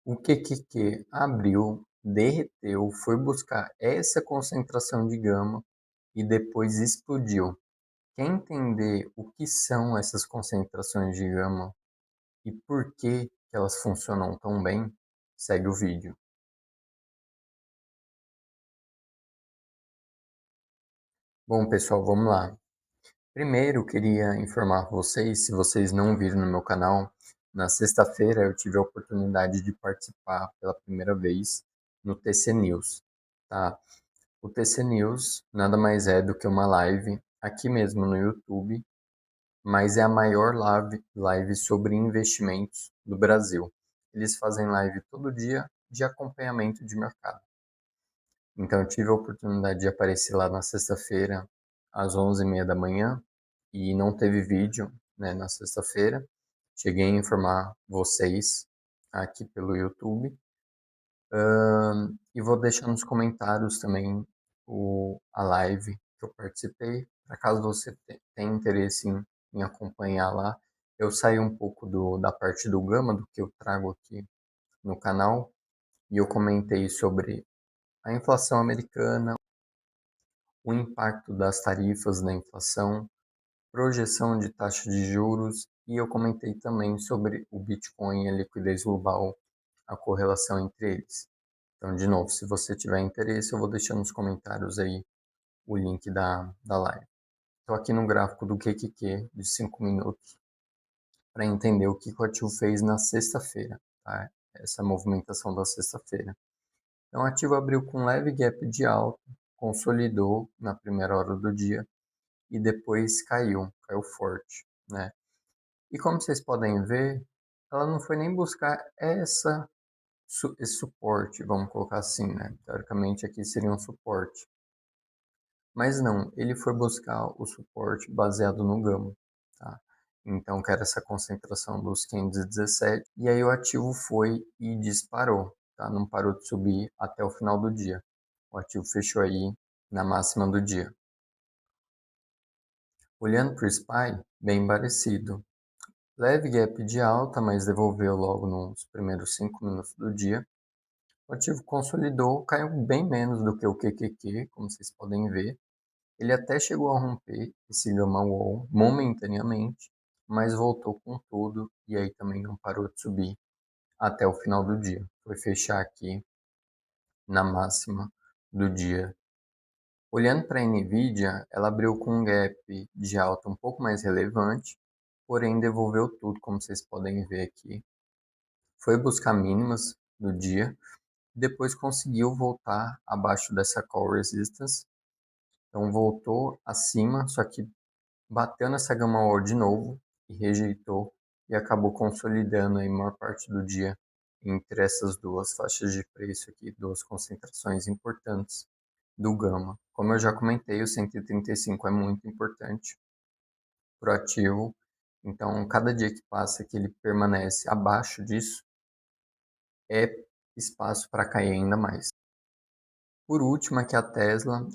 O QQQ abriu, derreteu, foi buscar essa concentração de gama e depois explodiu. Quer entender o que são essas concentrações de gama e por que elas funcionam tão bem? Segue o vídeo. Bom, pessoal, vamos lá. Primeiro, queria informar vocês, se vocês não viram no meu canal, na sexta-feira eu tive a oportunidade de participar pela primeira vez no TC News, tá? O TC News nada mais é do que uma live aqui mesmo no YouTube, mas é a maior live sobre investimentos do Brasil. Eles fazem live todo dia de acompanhamento de mercado. Então eu tive a oportunidade de aparecer lá na sexta-feira às 11h30 da manhã e não teve vídeo, né, na sexta-feira. Cheguei a informar vocês aqui pelo YouTube. E vou deixar nos comentários também a live que eu participei, para caso você tenha interesse em acompanhar lá. Eu saí um pouco da parte do Gama, do que eu trago aqui no canal, e eu comentei sobre a inflação americana, o impacto das tarifas na inflação, projeção de taxa de juros, e eu comentei também sobre o Bitcoin e a liquidez global, a correlação entre eles. Então, de novo, se você tiver interesse, eu vou deixar nos comentários aí o link da live. Estou aqui no gráfico do QQQ de 5 minutos para entender o que o ativo fez na sexta-feira, tá? Essa movimentação da sexta-feira. Então, o ativo abriu com um leve gap de alta, consolidou na primeira hora do dia e depois caiu forte, né? E como vocês podem ver, ela não foi nem buscar esse suporte, vamos colocar assim, né? Teoricamente aqui seria um suporte. Mas não, ele foi buscar o suporte baseado no Gama, tá? Então, que era essa concentração dos 517, e aí o ativo foi e disparou, tá? Não parou de subir até o final do dia. O ativo fechou aí na máxima do dia. Olhando para o SPY, bem parecido. Leve gap de alta, mas devolveu logo nos primeiros 5 minutos do dia. O ativo consolidou, caiu bem menos do que o QQQ, como vocês podem ver. Ele até chegou a romper esse gamma wall momentaneamente, mas voltou com tudo e aí também não parou de subir até o final do dia. Foi fechar aqui na máxima do dia. Olhando para a Nvidia, ela abriu com um gap de alta um pouco mais relevante, porém devolveu tudo, como vocês podem ver aqui. Foi buscar mínimas do dia, depois conseguiu voltar abaixo dessa call resistance. Então voltou acima, só que bateu nessa gama wall de novo e rejeitou e acabou consolidando aí a maior parte do dia entre essas duas faixas de preço aqui, duas concentrações importantes do Gama. Como eu já comentei, o 135 é muito importante para o ativo, então cada dia que passa que ele permanece abaixo disso é espaço para cair ainda mais. Por último, aqui a Tesla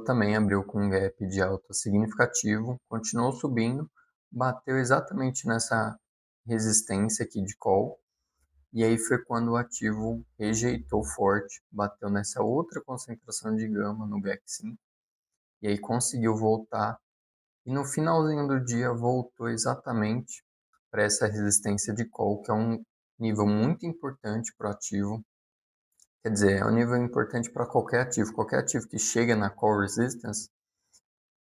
também abriu com um gap de alta significativo, continuou subindo, bateu exatamente nessa resistência aqui de call, e aí foi quando o ativo rejeitou forte, bateu nessa outra concentração de gama no BX5, e aí conseguiu voltar, e no finalzinho do dia voltou exatamente para essa resistência de call, que é um nível muito importante para o ativo. Quer dizer, é um nível importante para qualquer ativo. Qualquer ativo que chega na call resistance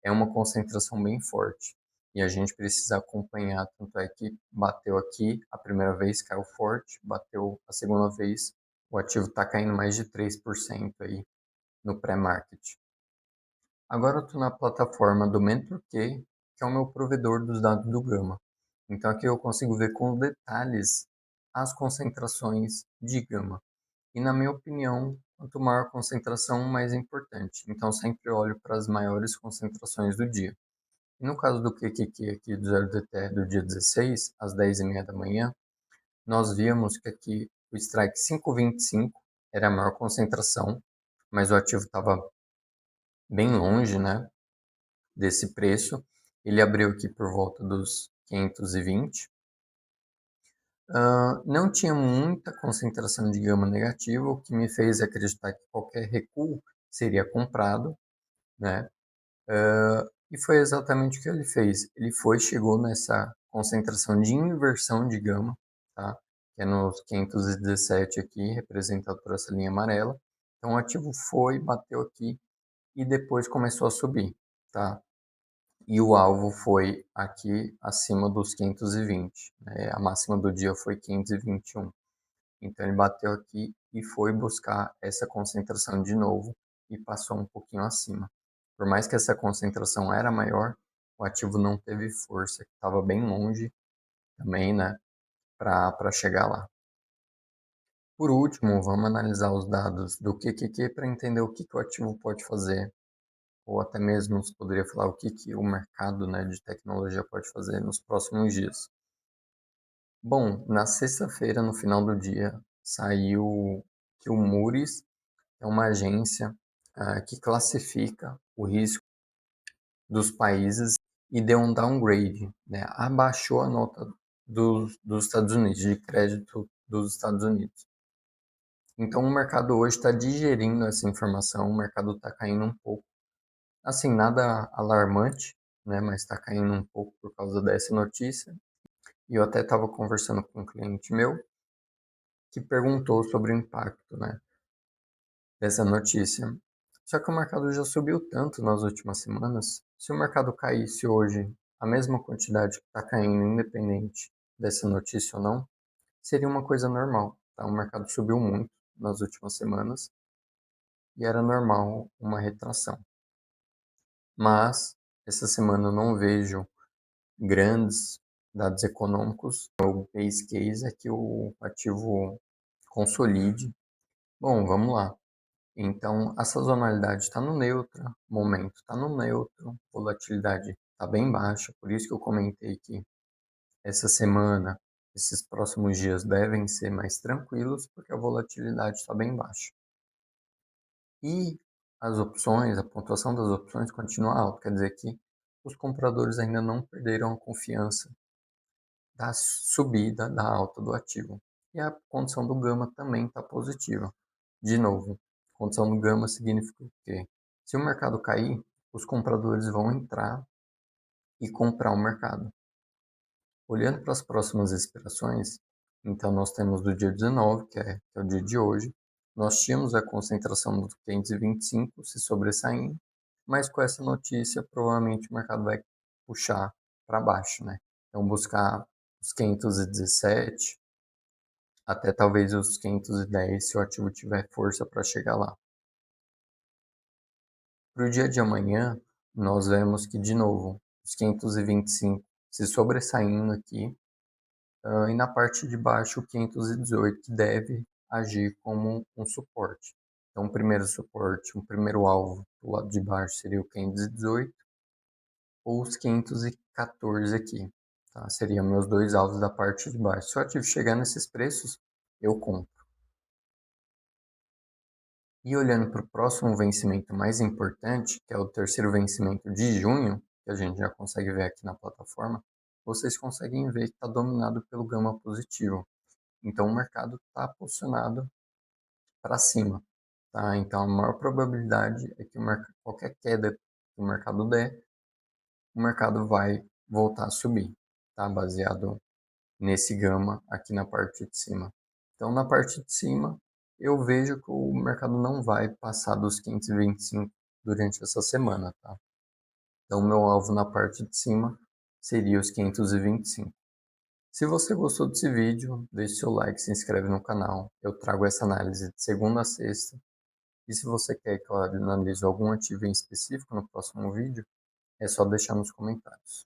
é uma concentração bem forte. E a gente precisa acompanhar. Tanto é que bateu aqui a primeira vez, caiu forte, bateu a segunda vez, o ativo está caindo mais de 3% aí no pré-market. Agora eu estou na plataforma do MentorQ, que é o meu provedor dos dados do Gama. Então aqui eu consigo ver com detalhes as concentrações de Gama. E na minha opinião, quanto maior a concentração, mais importante. Então sempre olho para as maiores concentrações do dia. E no caso do QQQ aqui do 0DT do dia 16, às 10h30 da manhã, nós víamos que aqui o strike 5,25 era a maior concentração, mas o ativo estava bem longe, né, desse preço. Ele abriu aqui por volta dos 520. Não tinha muita concentração de gama negativa, o que me fez acreditar que qualquer recuo seria comprado, né? E foi exatamente o que ele fez. Ele chegou nessa concentração de inversão de gama, tá? Que é nos 517 aqui, representado por essa linha amarela. Então o ativo bateu aqui e depois começou a subir, tá? E o alvo foi aqui acima dos 520, né? A máxima do dia foi 521. Então ele bateu aqui e foi buscar essa concentração de novo e passou um pouquinho acima. Por mais que essa concentração era maior, o ativo não teve força, estava bem longe também, né, para chegar lá. Por último, vamos analisar os dados do QQQ para entender o que o ativo pode fazer, ou até mesmo se poderia falar o que o mercado, né, de tecnologia pode fazer nos próximos dias. Bom, na sexta-feira, no final do dia, saiu que o Moody's é uma agência que classifica o risco dos países e deu um downgrade, né? Abaixou a nota dos Estados Unidos, de crédito dos Estados Unidos. Então o mercado hoje está digerindo essa informação, o mercado está caindo um pouco. Assim, nada alarmante, né? Mas está caindo um pouco por causa dessa notícia. E eu até estava conversando com um cliente meu que perguntou sobre o impacto, né, dessa notícia. Só que o mercado já subiu tanto nas últimas semanas. Se o mercado caísse hoje a mesma quantidade que está caindo, independente dessa notícia ou não, seria uma coisa normal. Tá? O mercado subiu muito nas últimas semanas e era normal uma retração. Mas essa semana eu não vejo grandes dados econômicos. O base case é que o ativo consolide. Bom, vamos lá. Então, a sazonalidade está no neutro, momento está no neutro, volatilidade está bem baixa, por isso que eu comentei que essa semana, esses próximos dias devem ser mais tranquilos, porque a volatilidade está bem baixa. E as opções, a pontuação das opções continua alta, quer dizer que os compradores ainda não perderam a confiança da subida, da alta do ativo. E a condição do gama também está positiva. De novo, condição do gama significa o quê? Se o mercado cair, os compradores vão entrar e comprar o mercado. Olhando para as próximas expirações, então nós temos do dia 19, que é o dia de hoje, nós tínhamos a concentração do 525 se sobressaindo, mas com essa notícia provavelmente o mercado vai puxar para baixo, né? Então buscar os 517 até talvez os 510 se o ativo tiver força para chegar lá. Para o dia de amanhã, nós vemos que, de novo, os 525 se sobressaindo aqui, e na parte de baixo o 518 que deve agir como um suporte. Então, o primeiro suporte, o primeiro alvo do lado de baixo seria o 518 ou os 514 aqui. Tá? Seriam meus dois alvos da parte de baixo. Se o ativo chegar nesses preços, eu compro. E olhando para o próximo vencimento mais importante, que é o terceiro vencimento de junho, que a gente já consegue ver aqui na plataforma, vocês conseguem ver que está dominado pelo gama positivo. Então o mercado está posicionado para cima. Tá? Então a maior probabilidade é que qualquer queda que o mercado der, o mercado vai voltar a subir, tá? Baseado nesse gama aqui na parte de cima. Então, na parte de cima, eu vejo que o mercado não vai passar dos 525 durante essa semana, tá? Então, meu alvo na parte de cima seria os 525. Se você gostou desse vídeo, deixe seu like, se inscreve no canal. Eu trago essa análise de segunda a sexta. E se você quer que eu analise algum ativo em específico no próximo vídeo, é só deixar nos comentários.